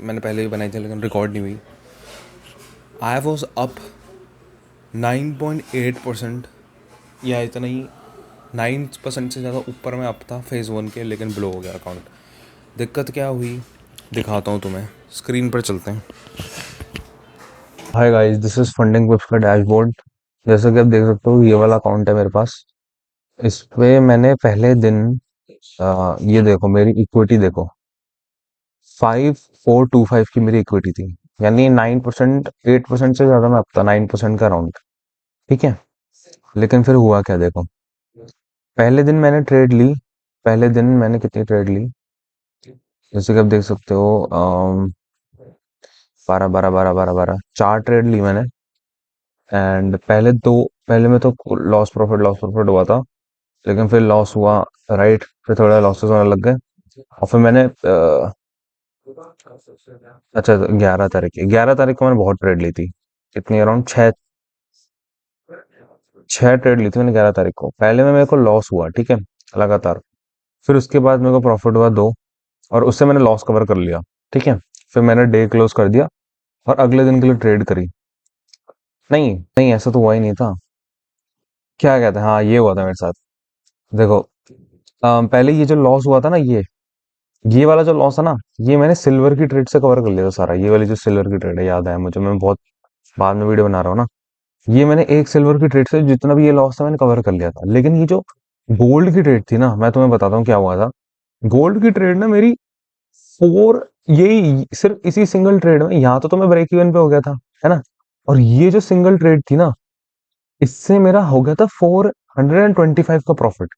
मैंने पहले भी बनाई थी लेकिन रिकॉर्ड नहीं हुई। आई वॉज अप 9.8% या इतना ही, 9% से ज़्यादा ऊपर मैं अप था फेज़ 1 के, लेकिन ब्लो हो गया अकाउंट। दिक्कत क्या हुई दिखाता हूँ तुम्हें, स्क्रीन पर चलते हैं। Hi guys, this is funding विप्स का डैशबोर्ड। जैसा कि आप देख सकते हो, ये वाला अकाउंट है मेरे पास। इस पे मैंने पहले दिन ये देखो मेरी इक्विटी देखो, 5425 की मेरी इक्विटी थी। यानी 9%, 8% से ज़्यादा मैं अब था, 9% का राउंड। ठीक है, लेकिन फिर हुआ क्या देखो। पहले दिन मैंने ट्रेड ली, पहले दिन मैंने कितनी ट्रेड ली, जैसे कि आप देख सकते हो, 12 12 12 12 12 चार ट्रेड ली मैंने। एंड पहले में तो लॉस प्रॉफिट हुआ था, लेकिन फिर लॉस हुआ, राइट। फिर थोड़ा लॉसेस होने लग गए, और फिर मैंने अच्छा, 11 तारीख को मैंने बहुत ट्रेड ली थी। कितनी, अराउंड छह ट्रेड ली थी मैंने 11 तारीख को। पहले में मेरे को लॉस हुआ, ठीक है, लगातार। फिर उसके बाद मेरे को प्रॉफिट हुआ दो, और उससे मैंने लॉस कवर कर लिया। ठीक है, फिर मैंने डे क्लोज कर दिया और अगले दिन के लिए ट्रेड करी। नहीं नहीं, ऐसा तो हुआ ही नहीं था। क्या कहते हैं, हाँ ये हुआ था मेरे साथ। देखो, पहले ये जो लॉस हुआ था ना, ये वाला जो लॉस है ना, ये मैंने सिल्वर की ट्रेड से कवर कर लिया था सारा। ये वाली जो सिल्वर की ट्रेड है, याद है मुझे, मैं बहुत बाद में वीडियो बना रहा हूँ ना। ये मैंने एक सिल्वर की ट्रेड से जितना भी ये लॉस था मैंने कवर कर लिया था। लेकिन ये जो गोल्ड की ट्रेड थी ना, मैं तुम्हें बताता हूँ क्या हुआ था। गोल्ड की ट्रेड ना मेरी फोर, यही सिर्फ इसी सिंगल ट्रेड में, यहाँ तो मैं ब्रेक इवन पे हो गया था, है ना। और ये जो सिंगल ट्रेड थी ना, इससे मेरा हो गया था 425 का प्रॉफिट।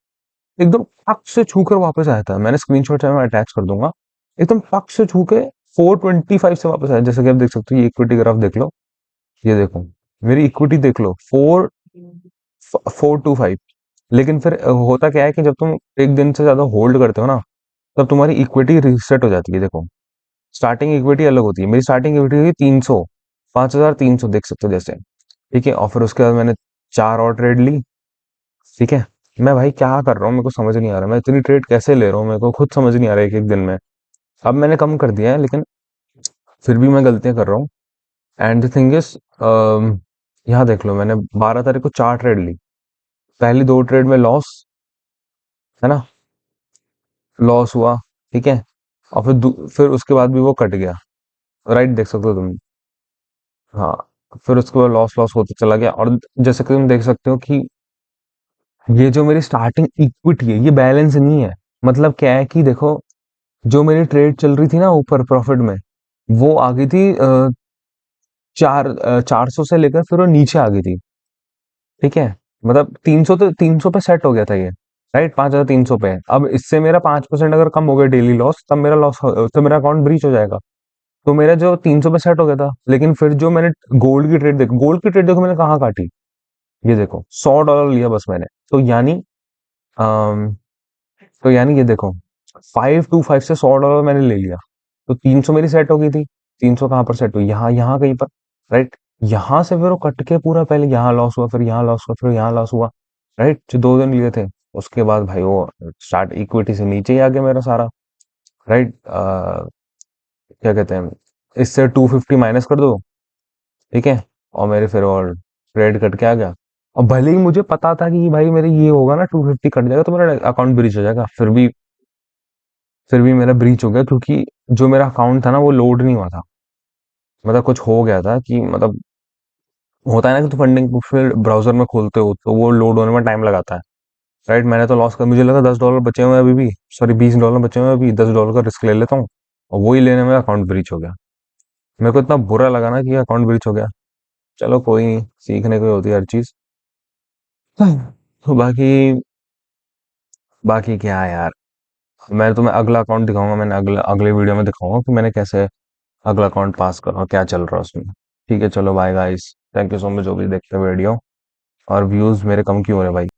एकदम पक से छू कर वापस आया था। मैंने स्क्रीनशॉट मैं अटैच कर दूंगा। एकदम पक से छू के 425 से वापस आया। जैसे कि आप देख सकते हो, ये इक्विटी ग्राफ देख लो, ये देखो मेरी इक्विटी देख लो, 425। लेकिन फिर होता क्या है कि जब तुम एक दिन से ज्यादा होल्ड करते हो ना, तब तुम्हारी इक्विटी रिसेट हो जाती है। देखो, स्टार्टिंग इक्विटी अलग होती है। मेरी स्टार्टिंग इक्विटी थी 300, 5300 देख सकते हो जैसे। ठीक है, और फिर उसके बाद मैंने चार और ट्रेड ली। ठीक है, मैं भाई क्या कर रहा हूँ, मेरे को समझ नहीं आ रहा, मैं इतनी ट्रेड कैसे ले रहा हूँ, मेरे को खुद समझ नहीं आ रहा है एक एक दिन में। अब मैंने कम कर दिया है, लेकिन फिर भी मैं गलतियां कर रहा हूँ। एंड द थिंग इज, यहाँ देख लो, मैंने 12 तारीख को चार ट्रेड ली। पहली दो ट्रेड में लॉस, है ना, लॉस हुआ। ठीक है, और फिर उसके बाद भी वो कट गया, राइट, देख सकते हो तुम। हाँ, फिर उसके बाद लॉस लॉस होते चला गया। और जैसे कि तुम देख सकते हो कि ये जो मेरी स्टार्टिंग इक्विटी है, ये बैलेंस नहीं है। मतलब क्या है कि देखो, जो मेरी ट्रेड चल रही थी ना ऊपर प्रॉफिट में, वो आ गई थी 400 से लेकर फिर वो नीचे आ गई थी। ठीक है, मतलब 300, तो 300 पे सेट हो गया था ये, राइट, 5300 पे। अब इससे मेरा 5% अगर कम हो गया डेली लॉस, तब मेरा लॉस, तो मेरा अकाउंट ब्रीच हो जाएगा। तो मेरा जो 300 पे सेट हो गया था, लेकिन फिर जो मैंने गोल्ड की ट्रेड देखो मैंने कहाँ काटी। ये देखो, $100 लिया बस मैंने। तो यानी अम, ये देखो, 525 से $100 मैंने ले लिया। तो 300 मेरी सेट हो गई थी। 300 कहाँ पर सेट हुई, यहाँ यहाँ कहीं पर, राइट। यहाँ से फिर वो कट के पूरा, पहले यहाँ लॉस हुआ, फिर यहाँ लॉस हुआ, फिर यहाँ लॉस हुआ, राइट, जो दो दिन लिए थे। उसके बाद भाई वो स्टार्ट इक्विटी से नीचे ही आ गया मेरा सारा, राइट। क्या कहते हैं, इससे 250 माइनस कर दो, ठीक है, और मेरे फिर और ट्रेड कट के आ गया। और भले ही मुझे पता था कि भाई मेरे ये होगा ना, 250 कट जाएगा तो मेरा अकाउंट ब्रीच हो जाएगा, फिर भी मेरा ब्रीच हो गया, क्योंकि जो मेरा अकाउंट था ना वो लोड नहीं हुआ था। मतलब कुछ हो गया था कि, मतलब होता है ना कि तो फंडिंग फिर ब्राउजर में खोलते हो तो वो लोड होने में टाइम लगाता है, राइट। मैंने तो लॉस कर, मुझे लगा $10 बचे हुए हैं अभी भी, सॉरी $20 बचे हुए हैं अभी, $10 का रिस्क ले लेता हूँ, और वही लेने में अकाउंट ब्रीच हो गया। मेरे को इतना बुरा लगा ना कि अकाउंट ब्रीच हो गया। चलो कोई नहीं, सीखने को ही होती है हर चीज। तो बाकी बाकी क्या है यार, मैं तुम्हें अगला अकाउंट दिखाऊंगा, मैंने अगले वीडियो में दिखाऊंगा कि मैंने कैसे अगला अकाउंट पास करा, क्या चल रहा है उसमें। ठीक है, चलो bye guys, thank you so much जो भी देखते हो वीडियो। और व्यूज मेरे कम क्यों हो रहे भाई।